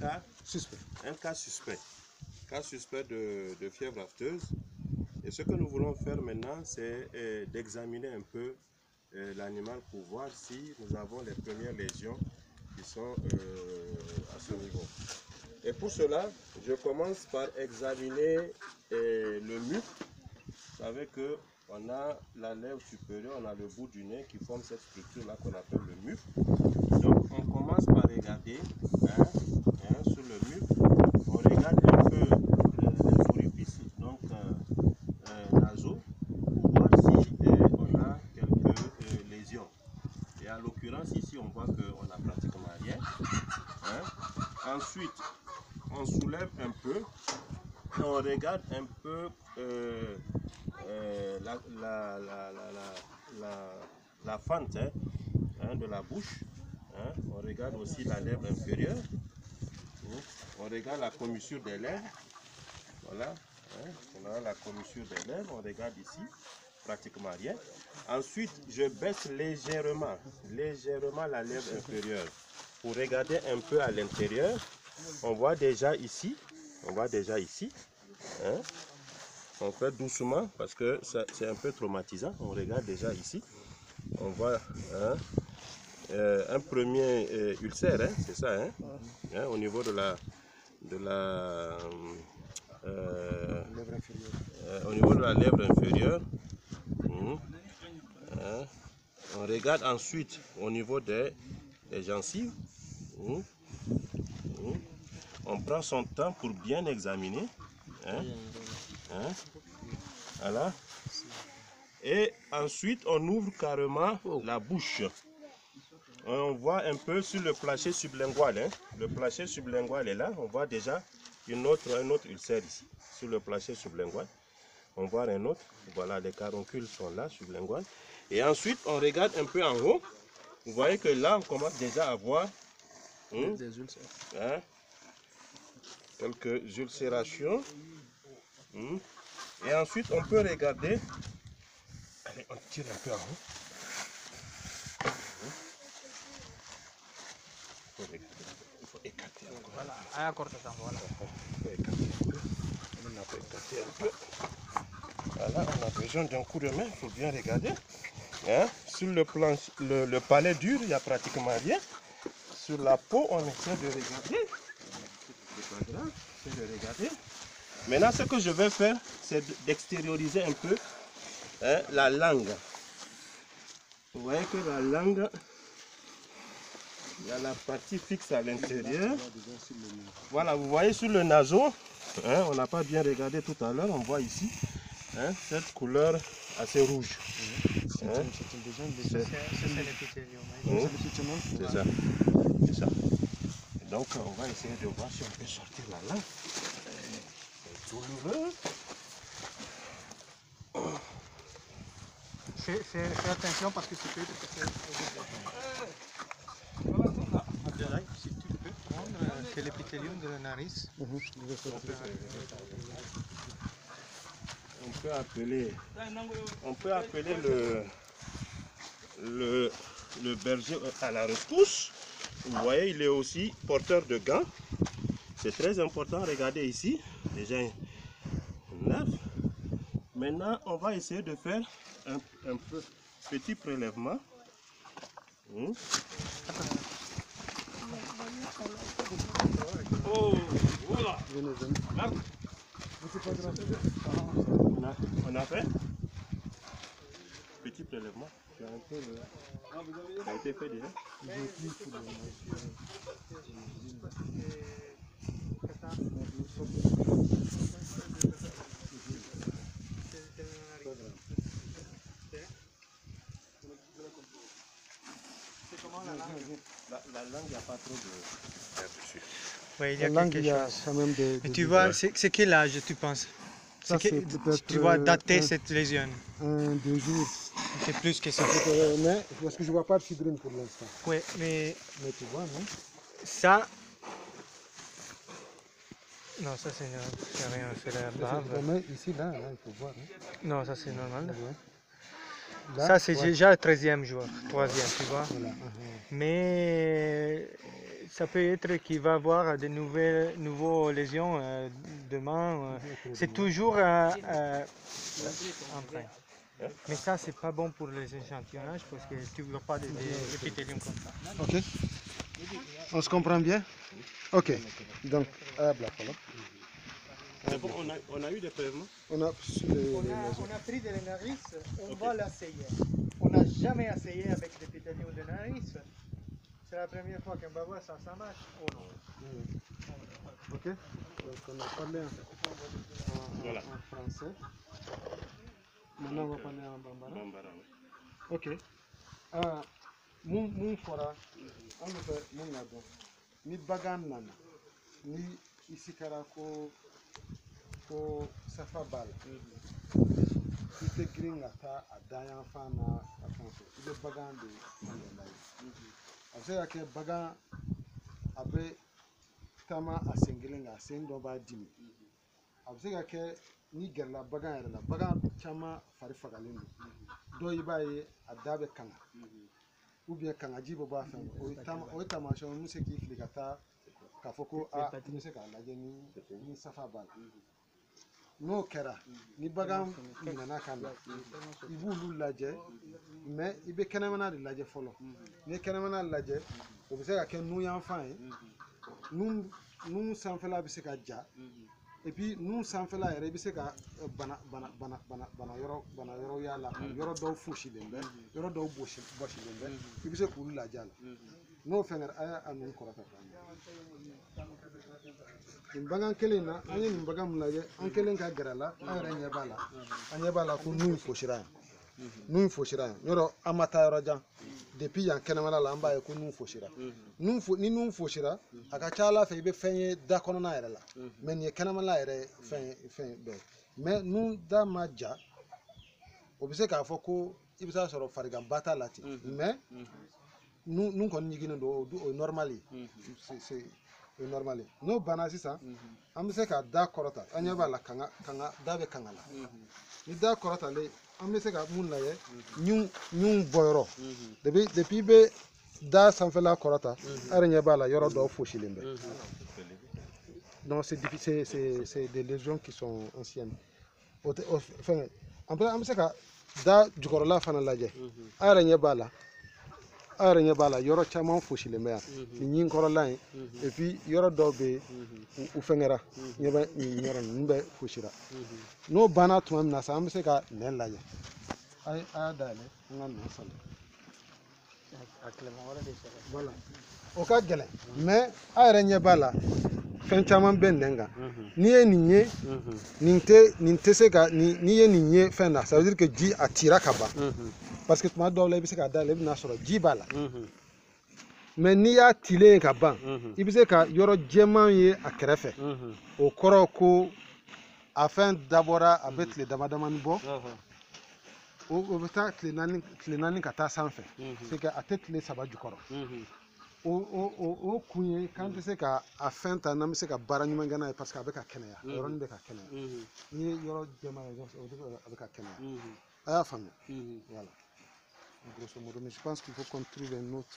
cas suspect. Cas suspect de fièvre afteuse. Et ce que nous voulons faire maintenant, c'est d'examiner un peu l'animal pour voir si nous avons les premières lésions qui sont à ce niveau. Et pour cela, je commence par examiner le mufle. Vous savez qu'on a la lèvre supérieure, on a le bout du nez qui forme cette structure-là qu'on appelle le mufle. Donc on commence par regarder sur le mufle, on regarde un peu les orifices donc, nasaux pour voir si on a quelques lésions. Et en l'occurrence ici on voit qu'on n'a pratiquement rien. Ensuite on soulève un peu et on regarde un peu la fente de la bouche. On regarde aussi la lèvre inférieure. On regarde la commissure des lèvres. Voilà. On a la commissure des lèvres. On regarde ici. Pratiquement rien. Ensuite, je baisse légèrement la lèvre inférieure pour regarder un peu à l'intérieur. On voit déjà ici. On fait doucement parce que c'est un peu traumatisant. On regarde déjà ici. On voit un premier ulcère, c'est ça, au niveau de la au niveau de la lèvre inférieure. On regarde ensuite au niveau des gencives. On prend son temps pour bien examiner. Voilà. Et ensuite, on ouvre carrément la bouche. On voit un peu sur le plâché sublingual. Le plâché sublingual est là. On voit déjà un autre ulcère ici. Sur le plâché sublingual. On voit un autre. Voilà, les caroncules sont là, sublingual. Et ensuite, on regarde un peu en haut. Vous voyez que là, on commence déjà à voir des ulcères. Quelques ulcérations. Et ensuite, on peut regarder. Allez, on tire un peu en haut. Il faut écarter encore. Voilà, voilà. On a écarté un peu. Voilà, on a besoin d'un coup de main, il faut bien regarder. Sur le palais dur, il n'y a pratiquement rien. Sur la peau, on essaie de regarder. C'est pas grave, on essaie de regarder. Maintenant, ce que je vais faire, c'est d'extérioriser un peu la langue. Vous voyez que la langue, il y a la partie fixe à l'intérieur. Voilà, vous voyez sur le naseau, on n'a pas bien regardé tout à l'heure, on voit ici cette couleur assez rouge. C'est ça. C'est ça. Donc on va essayer de voir si on peut sortir la langue. C'est douloureux. Fais attention parce que tu peux te casser. Si tu peux prendre l'épithélium de la nariz. On peut appeler le berger à la rescousse. Vous voyez, il est aussi porteur de gants. C'est très important. Regardez ici. Déjà, neuf. Maintenant, on va essayer de faire un petit prélèvement. Oh, voilà. On a fait petit prélèvement. Ça a été fait déjà. La langue, il n'y a pas trop de dessus. Oui, il y a quelque chose. Mais tu vois, c'est quel âge tu penses? Tu vois dater cette lésion? 2 jours. C'est plus que ça. Parce que je ne vois pas de fibrine pour l'instant. Oui, mais tu vois, non? ça... Non, ça c'est rien, c'est la barbe. Ici, là, il faut voir. Non, ça c'est normal. Là, ça c'est déjà le 13e jour, 3e, tu vois. Voilà. Mais ça peut être qu'il va avoir de nouveaux lésions demain. C'est toujours enfin. Mais ça, c'est pas bon pour les échantillonnages parce que tu ne veux pas des épithéliums comme ça. Ok. On se comprend bien? Ok. Donc, C'est bon, on a eu des prélèvements? on a pris de l'analyse, on va l'essayer. On n'a jamais essayé avec l'épithélium de l'analyse. C'est la première fois qu'on va voir ça marche ou non. Ok. Donc, on a parlé en français. Maintenant, on va parler en bambara. Ok. Mun fora, an bɛ fɛ mun ka dɔn ni bagan nana ni isi kɛra ko safa b'a la i tɛ girin ka taa a dayanfan na a fɛn fɛ i bɛ bagan de yɛlɛ a bɛ se ka kɛ bagan a bɛ taama a sen kelen kan a sen dɔ b'a dimi a bɛ se ka kɛ ni gɛrɛla bagan yɛrɛ la bagan caman fari fagalen don dɔw i b'a ye a da bɛ kanga ou bien kangaji bɛ bɔ a fɛn o ye taamasiyɛnw min bɛ se k'i fili ka taa k'a fɔ ko i bɛ se k'a lajɛ ni safa b'a la n'o kɛra ni bagan minɛna ka na i b'olu lajɛ mais i bɛ kɛnɛmana de lajɛ fɔlɔ n'i ye kɛnɛmana lajɛ o bɛ se ka kɛ nun yanfan ye nun sanfɛla bɛ se ka ja et puis nun sanfɛla yɛrɛ i bɛ se ka bana yɔrɔ y'a la yɔrɔ dɔw fosilen bɛ yɔrɔ dɔw bɔsilen bɛ i bɛ se k'olu lajɛ a la n'o fɛngɛra a y'a nun kɔrɔta nin bagan kelen na an ye nin bagan min lajɛ an kelen ka gɛrɛ la an yɛrɛ ɲɛ b'a la an ɲɛ b'a la ko nun fosira yan nun fosira yan yɔrɔ an ma taa yɔrɔ jan depuis yan kɛnɛmana la an b'a ye ko nun fosira ni nun fosira a ka ca ala fɛ i bɛ fɛn ye da kɔnɔna yɛrɛ la mais nin ye kɛnɛmana yɛrɛ fɛn dɔ ye mais nun da ma ja o bɛ se k'a fɔ ko i bɛ taa sɔrɔ farigan ba t'a la ten mais nun kɔni ɲiginnen don o ye normal ye o ye normal ye n'o banna sisan an bɛ se ka da kɔrɔta an ɲɛ b'a la da bɛ kanga la ni da kɔrɔtalen an bɛ se ka mun lajɛ ɲun bɔyɔrɔ depuis i bɛ da sanfɛla kɔrɔta a yɛrɛ ɲɛ b'a la yɔrɔ dɔw fosilen bɛ donc c'est des lésions qui sont anciennes fɛngɛ an bɛ se ka da jukɔrɔla fana lajɛ a yɛrɛ ɲɛ b'a la a yɛrɛ ɲɛ b'a la yɔrɔ caman fosilen bɛ yan nin ɲinkɔrɔla in et puis yɔrɔ dɔw bɛ yen u fɛngɛra ɲɛ bɛ nin yɔrɔ ninnu bɛɛ fosira n'o banna tuma min na sisan an bɛ se ka nɛn lajɛ a y'a dayɛlɛ an ka nɛn sali voilà o ka gɛlɛn mais a yɛrɛ ɲɛ b'a la fɛn caman bɛ nɛn kan n'i ye nin ye nin tɛ se ka n'i ye nin ye fɛn na ça veut dire que ji a cira ka ban parce que tuma dɔw la i bɛ se k'a dayɛlɛ i bɛ n'a sɔrɔ ji b'a la mais n'i y'a cilen ka ban i bɛ se ka yɔrɔ jɛman ye a kɛrɛfɛ o kɔrɔ ko a fɛn dabɔra a bɛ tile dama damani bɔ o bɛ taa tile naani ka taa sanfɛ c'est que a tɛ tile saba jukɔrɔ o kun ye k'an tɛ se ka a fɛn ta n'an bɛ se ka baara ɲuman kɛ n'a ye parce que a bɛ ka kɛnɛya yɔrɔnin bɛ ka kɛnɛya n'i ye yɔrɔ jɛman ye a bɛ ka kɛnɛya a y'a faamuya voilà grosso modo mais je pense qu'il faut qu'on trouve un autre